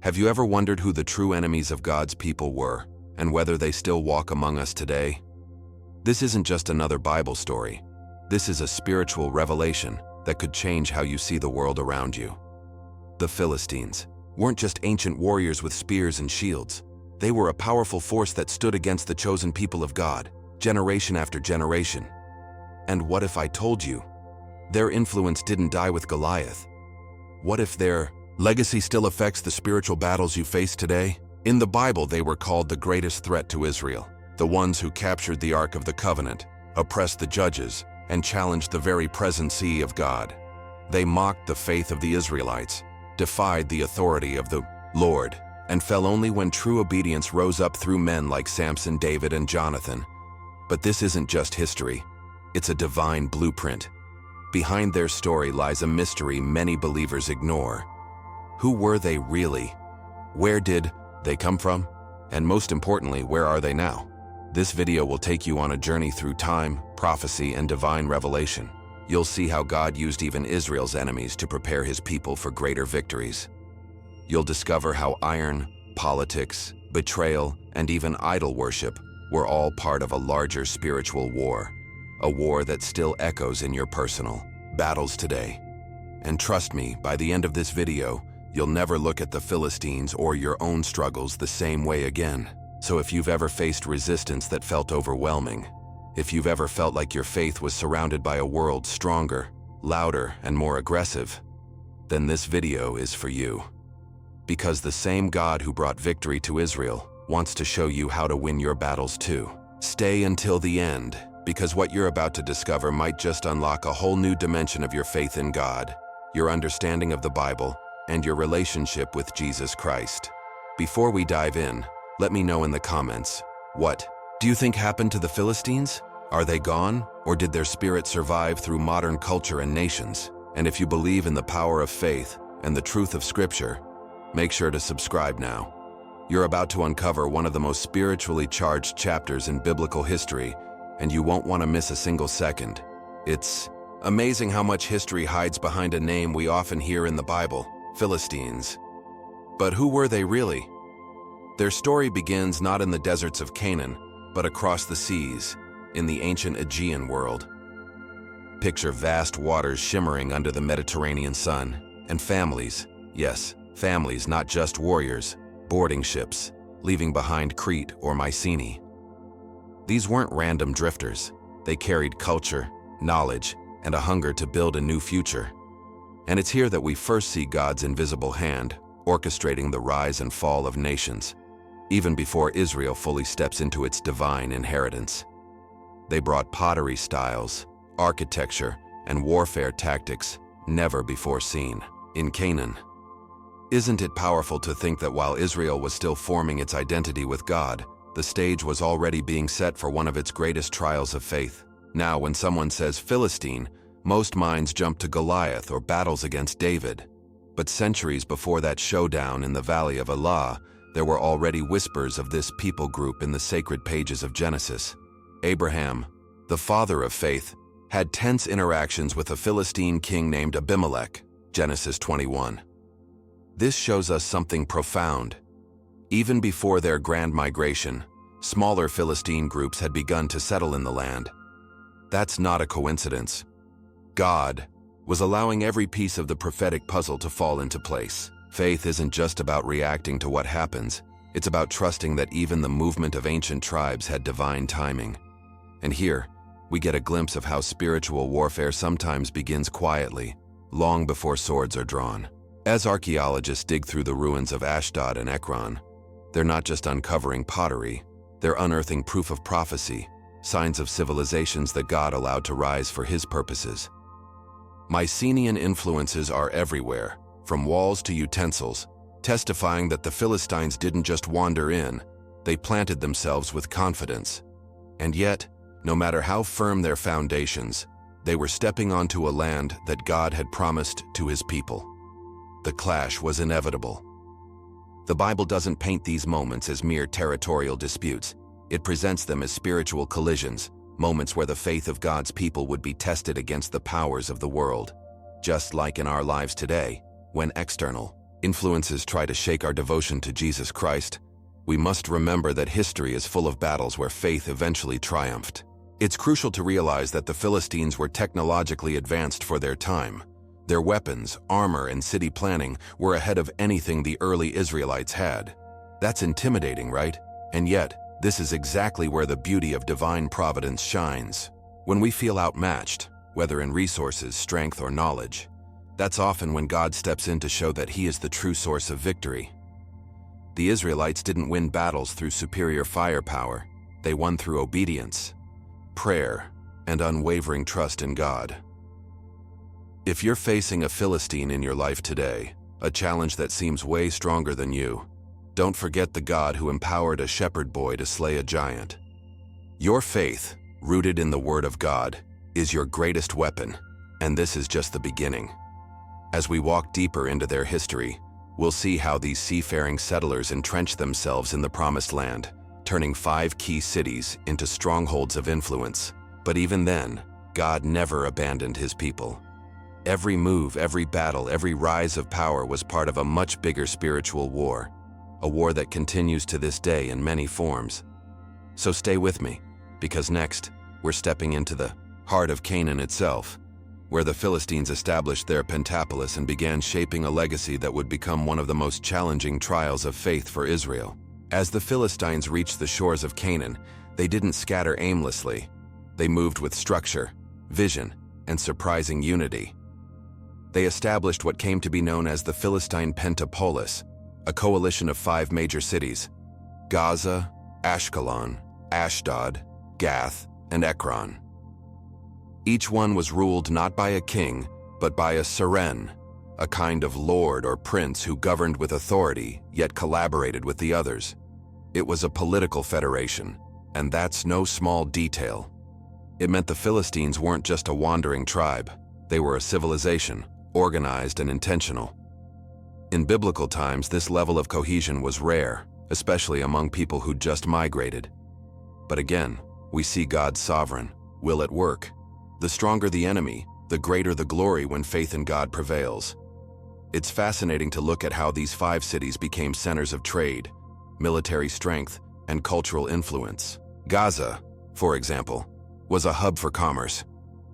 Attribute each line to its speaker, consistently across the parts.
Speaker 1: Have you ever wondered who the true enemies of God's people were, and whether they still walk among us today? This isn't just another Bible story. This is a spiritual revelation that could change how you see the world around you. The Philistines weren't just ancient warriors with spears and shields. They were a powerful force that stood against the chosen people of God, generation after generation. And what if I told you their influence didn't die with Goliath? What if their legacy still affects the spiritual battles you face today? In the Bible, they were called the greatest threat to Israel, the ones who captured the Ark of the Covenant, oppressed the judges, and challenged the very presence of God. They mocked the faith of the Israelites, defied the authority of the Lord, and fell only when true obedience rose up through men like Samson, David, and Jonathan. But this isn't just history. It's a divine blueprint. Behind their story lies a mystery many believers ignore. Who were they really? Where did they come from? And most importantly, where are they now? This video will take you on a journey through time, prophecy, and divine revelation. You'll see how God used even Israel's enemies to prepare his people for greater victories. You'll discover how iron, politics, betrayal, and even idol worship were all part of a larger spiritual war. A war that still echoes in your personal battles today. And trust me, by the end of this video, you'll never look at the Philistines or your own struggles the same way again. So if you've ever faced resistance that felt overwhelming, if you've ever felt like your faith was surrounded by a world stronger, louder, and more aggressive, then this video is for you. Because the same God who brought victory to Israel wants to show you how to win your battles too. Stay until the end, because what you're about to discover might just unlock a whole new dimension of your faith in God, your understanding of the Bible, and your relationship with Jesus Christ. Before we dive in, let me know in the comments, what do you think happened to the Philistines? Are they gone, or did their spirit survive through modern culture and nations? And if you believe in the power of faith and the truth of Scripture, make sure to subscribe now. You're about to uncover one of the most spiritually charged chapters in biblical history, and you won't want to miss a single second. It's amazing how much history hides behind a name we often hear in the Bible, Philistines. But who were they really? Their story begins not in the deserts of Canaan, but across the seas, in the ancient Aegean world. Picture vast waters shimmering under the Mediterranean sun, and families, yes, families, not just warriors, boarding ships, leaving behind Crete or Mycenae. These weren't random drifters. They carried culture, knowledge, and a hunger to build a new future. And it's here that we first see God's invisible hand, orchestrating the rise and fall of nations, even before Israel fully steps into its divine inheritance. They brought pottery styles, architecture, and warfare tactics never before seen in Canaan. Isn't it powerful to think that while Israel was still forming its identity with God, the stage was already being set for one of its greatest trials of faith? Now, when someone says Philistine, most minds jump to Goliath or battles against David. But centuries before that showdown in the Valley of Elah, there were already whispers of this people group in the sacred pages of Genesis. Abraham, the father of faith, had tense interactions with a Philistine king named Abimelech, Genesis 21. This shows us something profound. Even before their grand migration, smaller Philistine groups had begun to settle in the land. That's not a coincidence. God was allowing every piece of the prophetic puzzle to fall into place. Faith isn't just about reacting to what happens. It's about trusting that even the movement of ancient tribes had divine timing. And here, we get a glimpse of how spiritual warfare sometimes begins quietly, long before swords are drawn. As archaeologists dig through the ruins of Ashdod and Ekron, they're not just uncovering pottery, they're unearthing proof of prophecy, signs of civilizations that God allowed to rise for his purposes. Mycenaean influences are everywhere, from walls to utensils, testifying that the Philistines didn't just wander in, they planted themselves with confidence. And yet, no matter how firm their foundations, they were stepping onto a land that God had promised to his people. The clash was inevitable. The Bible doesn't paint these moments as mere territorial disputes. It presents them as spiritual collisions, moments where the faith of God's people would be tested against the powers of the world. Just like in our lives today, when external influences try to shake our devotion to Jesus Christ, we must remember that history is full of battles where faith eventually triumphed. It's crucial to realize that the Philistines were technologically advanced for their time. Their weapons, armor, and city planning were ahead of anything the early Israelites had. That's intimidating, right? And yet, this is exactly where the beauty of divine providence shines. When we feel outmatched, whether in resources, strength, or knowledge, that's often when God steps in to show that He is the true source of victory. The Israelites didn't win battles through superior firepower. They won through obedience, prayer, and unwavering trust in God. If you're facing a Philistine in your life today, a challenge that seems way stronger than you, don't forget the God who empowered a shepherd boy to slay a giant. Your faith, rooted in the Word of God, is your greatest weapon, and this is just the beginning. As we walk deeper into their history, we'll see how these seafaring settlers entrenched themselves in the Promised Land, turning 5 key cities into strongholds of influence. But even then, God never abandoned His people. Every move, every battle, every rise of power was part of a much bigger spiritual war, a war that continues to this day in many forms. So stay with me, because next, we're stepping into the heart of Canaan itself, where the Philistines established their Pentapolis and began shaping a legacy that would become one of the most challenging trials of faith for Israel. As the Philistines reached the shores of Canaan, they didn't scatter aimlessly. They moved with structure, vision, and surprising unity. They established what came to be known as the Philistine Pentapolis, a coalition of 5 major cities: Gaza, Ashkelon, Ashdod, Gath, and Ekron. Each one was ruled not by a king, but by a seren, a kind of lord or prince who governed with authority, yet collaborated with the others. It was a political federation, and that's no small detail. It meant the Philistines weren't just a wandering tribe. They were a civilization, organized and intentional. In biblical times, this level of cohesion was rare, especially among people who'd just migrated. But again, we see God's sovereign will at work. The stronger the enemy, the greater the glory when faith in God prevails. It's fascinating to look at how these 5 cities became centers of trade, military strength, and cultural influence. Gaza, for example, was a hub for commerce,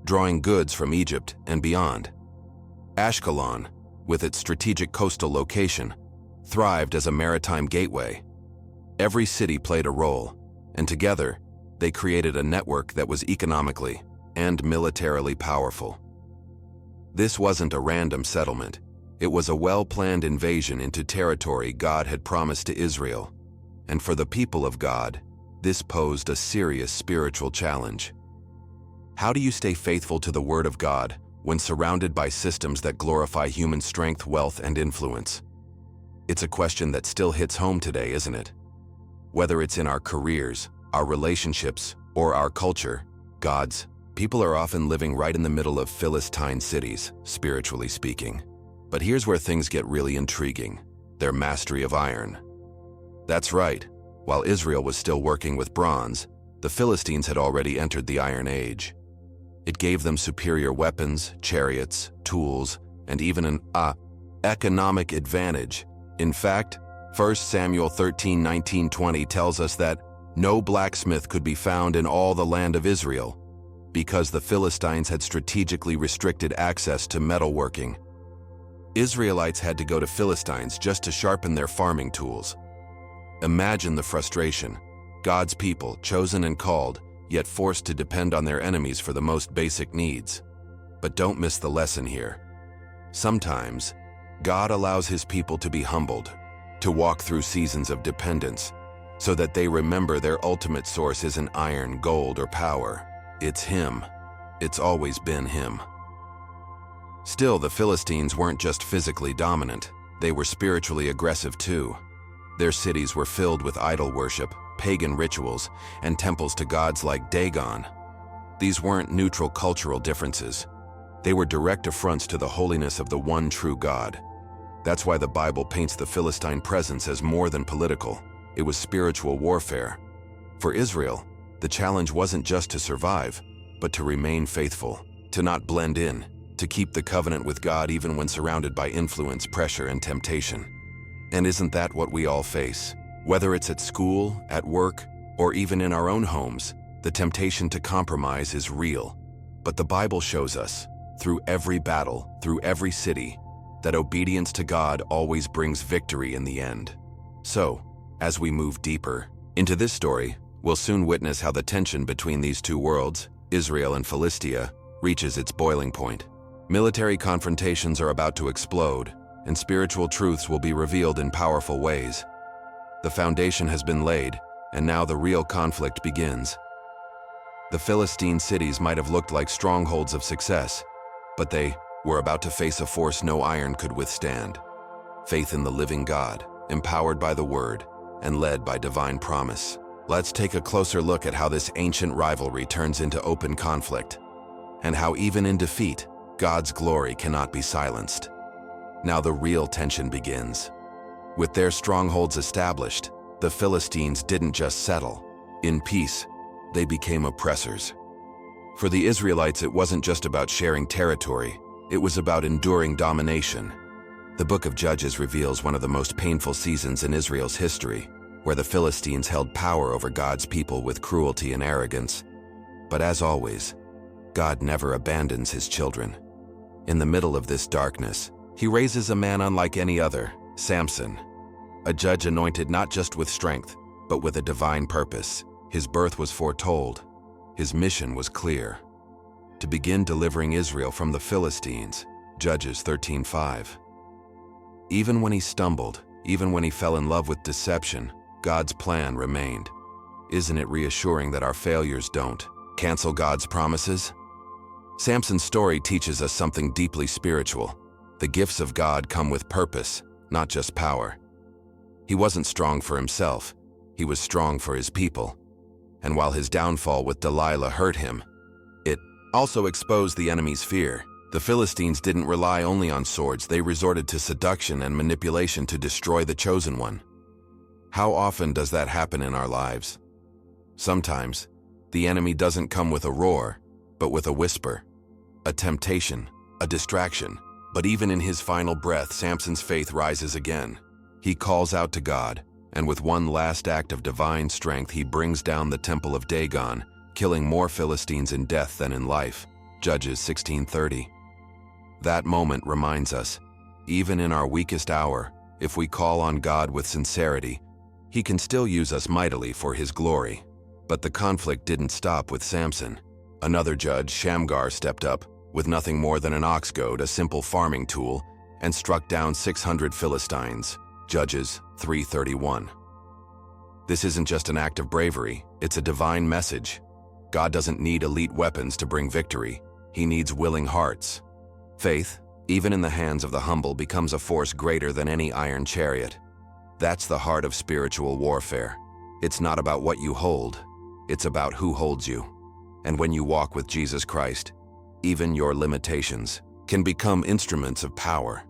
Speaker 1: drawing goods from Egypt and beyond. Ashkelon, with its strategic coastal location, thrived as a maritime gateway. Every city played a role, and together, they created a network that was economically and militarily powerful. This wasn't a random settlement. It was a well-planned invasion into territory God had promised to Israel. And for the people of God, this posed a serious spiritual challenge. How do you stay faithful to the Word of God when surrounded by systems that glorify human strength, wealth, and influence? It's a question that still hits home today, isn't it? Whether it's in our careers, our relationships, or our culture, God's people are often living right in the middle of Philistine cities, spiritually speaking. But here's where things get really intriguing: their mastery of iron. That's right, while Israel was still working with bronze, the Philistines had already entered the Iron Age. It gave them superior weapons, chariots, tools, and even an economic advantage. In fact, 1 Samuel 13:19-20 tells us that no blacksmith could be found in all the land of Israel, because the Philistines had strategically restricted access to metalworking. Israelites had to go to Philistines just to sharpen their farming tools. Imagine the frustration. God's people, chosen and called, yet forced to depend on their enemies for the most basic needs. But don't miss the lesson here. Sometimes, God allows His people to be humbled, to walk through seasons of dependence, so that they remember their ultimate source isn't iron, gold, or power. It's Him. It's always been Him. Still, the Philistines weren't just physically dominant. They were spiritually aggressive too. Their cities were filled with idol worship, pagan rituals, and temples to gods like Dagon. These weren't neutral cultural differences. They were direct affronts to the holiness of the one true God. That's why the Bible paints the Philistine presence as more than political. It was spiritual warfare. For Israel, the challenge wasn't just to survive, but to remain faithful, to not blend in, to keep the covenant with God even when surrounded by influence, pressure, and temptation. And isn't that what we all face? Whether it's at school, at work, or even in our own homes, the temptation to compromise is real. But the Bible shows us, through every battle, through every city, that obedience to God always brings victory in the end. So, as we move deeper into this story, we'll soon witness how the tension between these two worlds, Israel and Philistia, reaches its boiling point. Military confrontations are about to explode, and spiritual truths will be revealed in powerful ways. The foundation has been laid, and now the real conflict begins. The Philistine cities might have looked like strongholds of success, but they were about to face a force no iron could withstand. Faith in the living God, empowered by the Word, and led by divine promise. Let's take a closer look at how this ancient rivalry turns into open conflict, and how even in defeat, God's glory cannot be silenced. Now the real tension begins. With their strongholds established, the Philistines didn't just settle. In peace, they became oppressors. For the Israelites, it wasn't just about sharing territory, it was about enduring domination. The book of Judges reveals one of the most painful seasons in Israel's history, where the Philistines held power over God's people with cruelty and arrogance. But as always, God never abandons his children. In the middle of this darkness, he raises a man unlike any other, Samson, a judge anointed not just with strength, but with a divine purpose. His birth was foretold. His mission was clear: to begin delivering Israel from the Philistines. Judges 13:5. Even when he stumbled, even when he fell in love with deception, God's plan remained. Isn't it reassuring that our failures don't cancel God's promises? Samson's story teaches us something deeply spiritual. The gifts of God come with purpose, not just power. He wasn't strong for himself, he was strong for his people. And while his downfall with Delilah hurt him, it also exposed the enemy's fear. The Philistines didn't rely only on swords, they resorted to seduction and manipulation to destroy the chosen one. How often does that happen in our lives? Sometimes, the enemy doesn't come with a roar, but with a whisper, a temptation, a distraction. But even in his final breath, Samson's faith rises again. He calls out to God, and with one last act of divine strength, he brings down the temple of Dagon, killing more Philistines in death than in life. Judges 16:30. That moment reminds us, even in our weakest hour, if we call on God with sincerity, he can still use us mightily for his glory. But the conflict didn't stop with Samson. Another judge, Shamgar, stepped up with nothing more than an ox goad, a simple farming tool, and struck down 600 Philistines. Judges 3:31. This isn't just an act of bravery, it's a divine message. God doesn't need elite weapons to bring victory, he needs willing hearts. Faith, even in the hands of the humble, becomes a force greater than any iron chariot. That's the heart of spiritual warfare. It's not about what you hold, it's about who holds you. And when you walk with Jesus Christ, even your limitations can become instruments of power.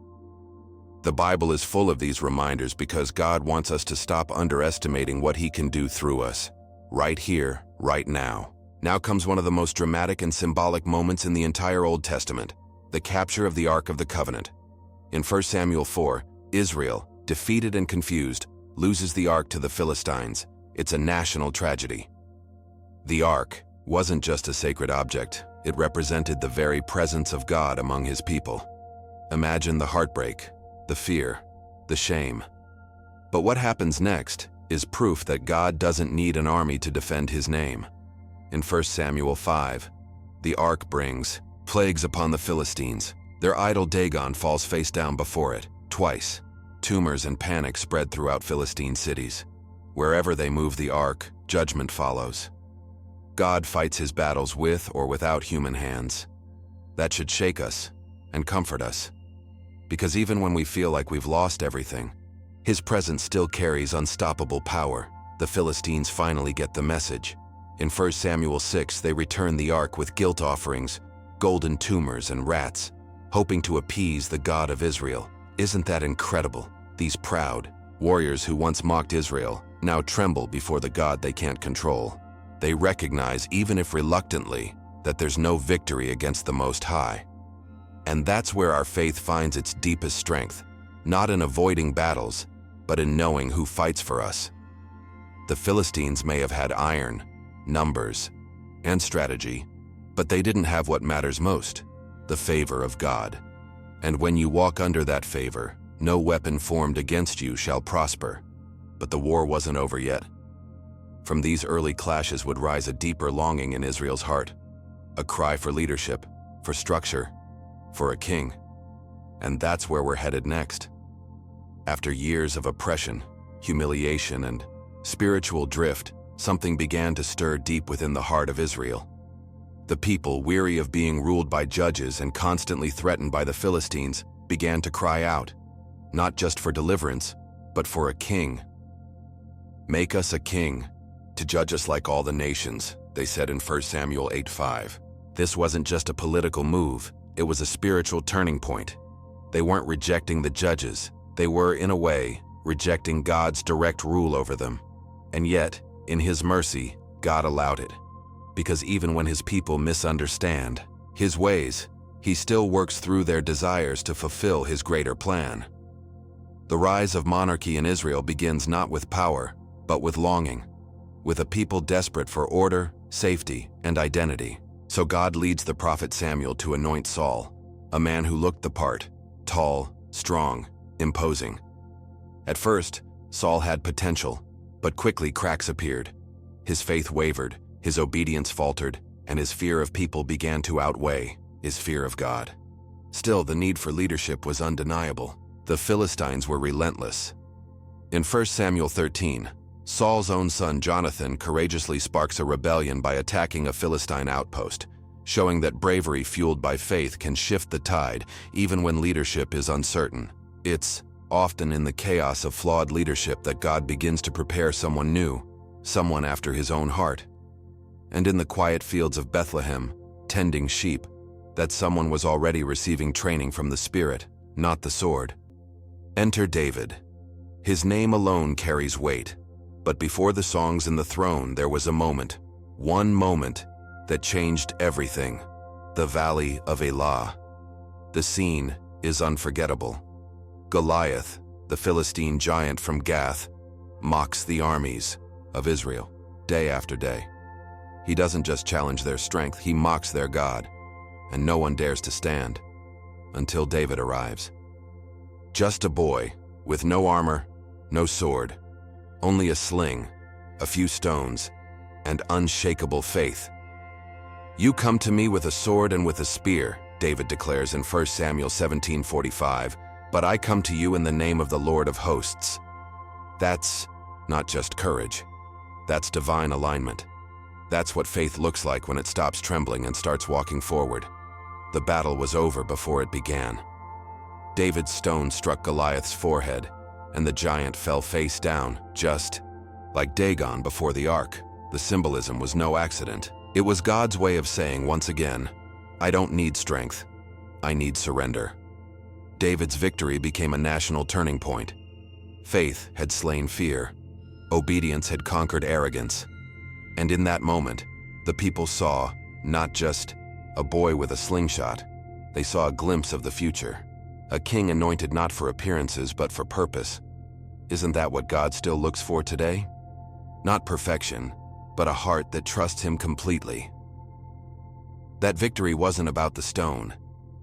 Speaker 1: The Bible is full of these reminders because God wants us to stop underestimating what he can do through us, right here, right now. Now comes one of the most dramatic and symbolic moments in the entire Old Testament, the capture of the Ark of the Covenant. In 1 Samuel 4, Israel, defeated and confused, loses the Ark to the Philistines. It's a national tragedy. The Ark wasn't just a sacred object, it represented the very presence of God among his people. Imagine the heartbreak, the fear, the shame. But what happens next is proof that God doesn't need an army to defend his name. In 1 Samuel 5, the Ark brings plagues upon the Philistines. Their idol Dagon falls face down before it, twice. Tumors and panic spread throughout Philistine cities. Wherever they move the Ark, judgment follows. God fights his battles with or without human hands. That should shake us and comfort us. Because even when we feel like we've lost everything, his presence still carries unstoppable power. The Philistines finally get the message. In 1 Samuel 6, they return the Ark with guilt offerings, golden tumors and rats, hoping to appease the God of Israel. Isn't that incredible? These proud warriors who once mocked Israel now tremble before the God they can't control. They recognize, even if reluctantly, that there's no victory against the Most High. And that's where our faith finds its deepest strength, not in avoiding battles, but in knowing who fights for us. The Philistines may have had iron, numbers, and strategy, but they didn't have what matters most, the favor of God. And when you walk under that favor, no weapon formed against you shall prosper. But the war wasn't over yet. From these early clashes would rise a deeper longing in Israel's heart, a cry for leadership, for structure, for a king. And that's where we're headed next. After years of oppression, humiliation, and spiritual drift, something began to stir deep within the heart of Israel. The people, weary of being ruled by judges and constantly threatened by the Philistines, began to cry out, not just for deliverance, but for a king. "Make us a king, to judge us like all the nations," they said in 1 Samuel 8:5. This wasn't just a political move, it was a spiritual turning point. They weren't rejecting the judges, they were, in a way, rejecting God's direct rule over them. And yet, in His mercy, God allowed it. Because even when His people misunderstand His ways, He still works through their desires to fulfill His greater plan. The rise of monarchy in Israel begins not with power, but with longing, with a people desperate for order, safety, and identity. So God leads the prophet Samuel to anoint Saul, a man who looked the part, tall, strong, imposing. At first, Saul had potential, but quickly cracks appeared. His faith wavered, his obedience faltered, and his fear of people began to outweigh his fear of God. Still, the need for leadership was undeniable. The Philistines were relentless. In 1 Samuel 13, Saul's own son Jonathan courageously sparks a rebellion by attacking a Philistine outpost, showing that bravery fueled by faith can shift the tide even when leadership is uncertain. It's often in the chaos of flawed leadership that God begins to prepare someone new, someone after His own heart. And in the quiet fields of Bethlehem, tending sheep, that someone was already receiving training from the Spirit, not the sword. Enter David. His name alone carries weight. But before the songs and the throne, there was a moment, one moment, that changed everything. The Valley of Elah. The scene is unforgettable. Goliath, the Philistine giant from Gath, mocks the armies of Israel day after day. He doesn't just challenge their strength, he mocks their God, and no one dares to stand until David arrives. Just a boy, with no armor, no sword, only a sling, a few stones, and unshakable faith. "You come to me with a sword and with a spear," David declares in 1 Samuel 17:45, "but I come to you in the name of the Lord of hosts." That's not just courage. That's divine alignment. That's what faith looks like when it stops trembling and starts walking forward. The battle was over before it began. David's stone struck Goliath's forehead, and the giant fell face down, just like Dagon before the ark. The symbolism was no accident. It was God's way of saying once again, "I don't need strength, I need surrender." David's victory became a national turning point. Faith had slain fear. Obedience had conquered arrogance. And in that moment, the people saw not just a boy with a slingshot, they saw a glimpse of the future. A king anointed not for appearances but for purpose. Isn't that what God still looks for today? Not perfection, but a heart that trusts Him completely. That victory wasn't about the stone.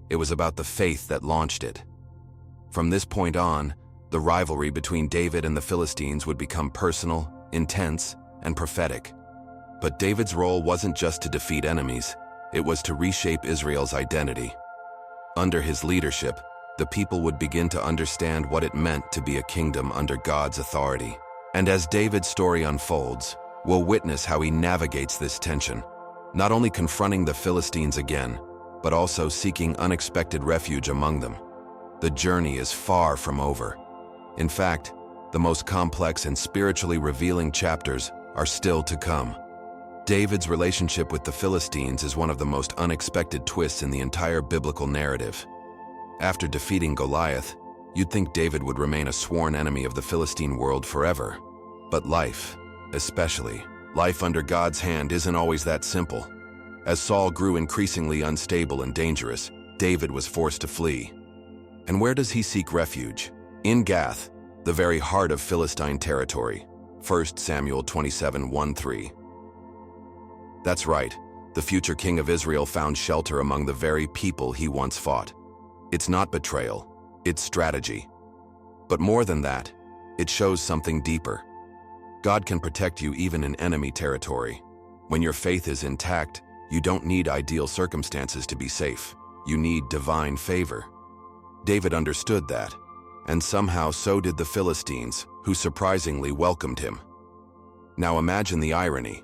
Speaker 1: It was about the faith that launched it. From this point on, the rivalry between David and the Philistines would become personal, intense, and prophetic. But David's role wasn't just to defeat enemies, it was to reshape Israel's identity. Under his leadership, the people would begin to understand what it meant to be a kingdom under God's authority. And as David's story unfolds, we'll witness how he navigates this tension, not only confronting the Philistines again, but also seeking unexpected refuge among them. The journey is far from over. In fact, the most complex and spiritually revealing chapters are still to come. David's relationship with the Philistines is one of the most unexpected twists in the entire biblical narrative. After defeating Goliath, you'd think David would remain a sworn enemy of the Philistine world forever. But life, especially life under God's hand, isn't always that simple. As Saul grew increasingly unstable and dangerous, David was forced to flee. And where does he seek refuge? In Gath, the very heart of Philistine territory. 1 Samuel 27:1-3. That's right, the future king of Israel found shelter among the very people he once fought. It's not betrayal, it's strategy. But more than that, it shows something deeper. God can protect you even in enemy territory. When your faith is intact, you don't need ideal circumstances to be safe. You need divine favor. David understood that, and somehow so did the Philistines, who surprisingly welcomed him. Now imagine the irony.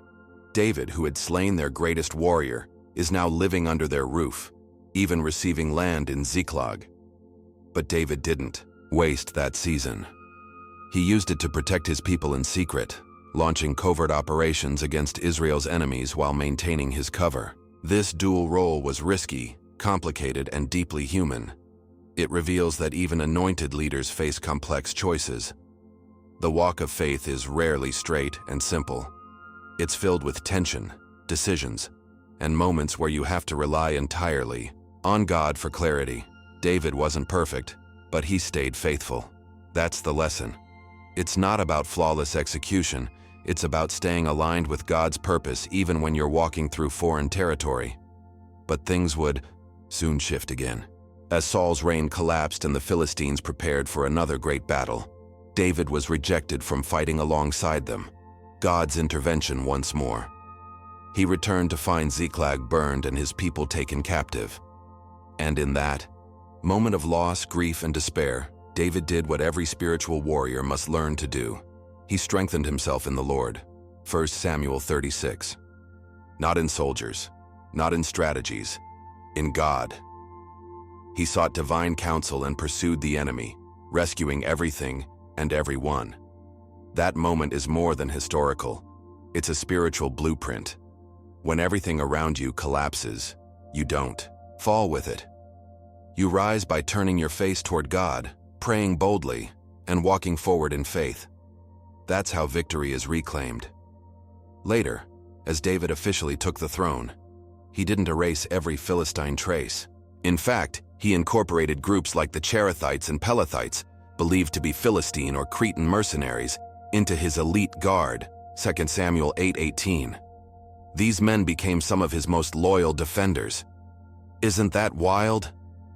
Speaker 1: David, who had slain their greatest warrior, is now living under their roof, even receiving land in Ziklag. But David didn't waste that season. He used it to protect his people in secret, launching covert operations against Israel's enemies while maintaining his cover. This dual role was risky, complicated, and deeply human. It reveals that even anointed leaders face complex choices. The walk of faith is rarely straight and simple. It's filled with tension, decisions, and moments where you have to rely entirely on God for clarity. David wasn't perfect, but he stayed faithful. That's the lesson. It's not about flawless execution, it's about staying aligned with God's purpose even when you're walking through foreign territory. But things would soon shift again. As Saul's reign collapsed and the Philistines prepared for another great battle, David was rejected from fighting alongside them. God's intervention once more. He returned to find Ziklag burned and his people taken captive. And in that moment of loss, grief, and despair, David did what every spiritual warrior must learn to do. He strengthened himself in the Lord. 1 Samuel 36. Not in soldiers, not in strategies, in God. He sought divine counsel and pursued the enemy, rescuing everything and everyone. That moment is more than historical. It's a spiritual blueprint. When everything around you collapses, you don't fall with it. You rise by turning your face toward God, praying boldly, and walking forward in faith. That's how victory is reclaimed. Later, as David officially took the throne, he didn't erase every Philistine trace. In fact, he incorporated groups like the Cherethites and Pelethites, believed to be Philistine or Cretan mercenaries, into his elite guard, 2 Samuel 8:18. These men became some of his most loyal defenders. Isn't that wild?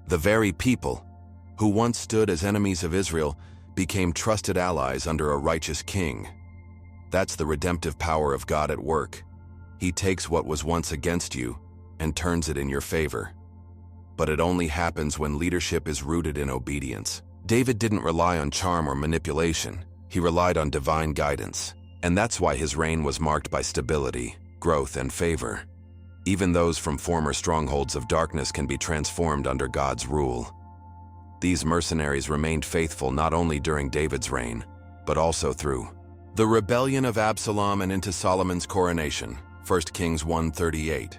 Speaker 1: The very people who once stood as enemies of Israel became trusted allies under a righteous king. That's the redemptive power of God at work. He takes what was once against you and turns it in your favor. But it only happens when leadership is rooted in obedience. David didn't rely on charm or manipulation. He relied on divine guidance. And that's why his reign was marked by stability, growth, and favor. Even those from former strongholds of darkness can be transformed under God's rule. These mercenaries remained faithful not only during David's reign, but also through the rebellion of Absalom and into Solomon's coronation, 1 Kings 1:38.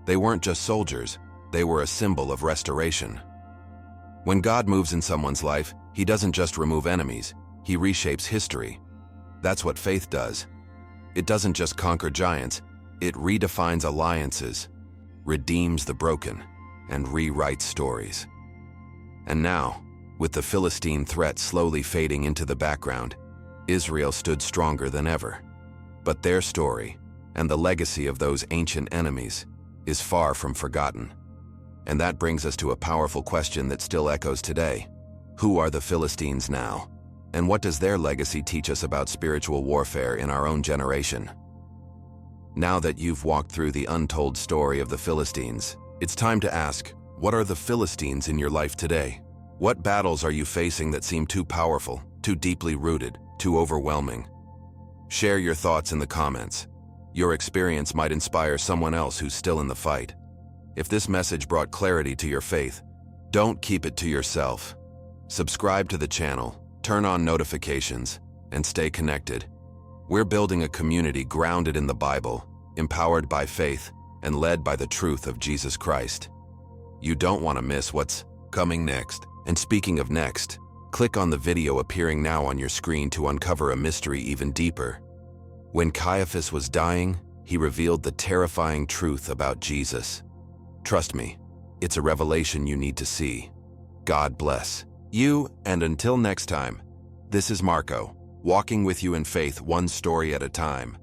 Speaker 1: They weren't just soldiers, they were a symbol of restoration. When God moves in someone's life, he doesn't just remove enemies, he reshapes history. That's what faith does. It doesn't just conquer giants, it redefines alliances, redeems the broken, and rewrites stories. And now, with the Philistine threat slowly fading into the background, Israel stood stronger than ever. But their story, and the legacy of those ancient enemies, is far from forgotten. And that brings us to a powerful question that still echoes today. Who are the Philistines now? And what does their legacy teach us about spiritual warfare in our own generation? Now that you've walked through the untold story of the Philistines, it's time to ask, what are the Philistines in your life today? What battles are you facing that seem too powerful, too deeply rooted, too overwhelming? Share your thoughts in the comments. Your experience might inspire someone else who's still in the fight. If this message brought clarity to your faith, don't keep it to yourself. Subscribe to the channel, turn on notifications, and stay connected. We're building a community grounded in the Bible, empowered by faith, and led by the truth of Jesus Christ. You don't want to miss what's coming next. And speaking of next, click on the video appearing now on your screen to uncover a mystery even deeper. When Caiaphas was dying, he revealed the terrifying truth about Jesus. Trust me, It's a revelation you need to see. God bless you, and until next time, this is Marco, walking with you in faith one story at a time.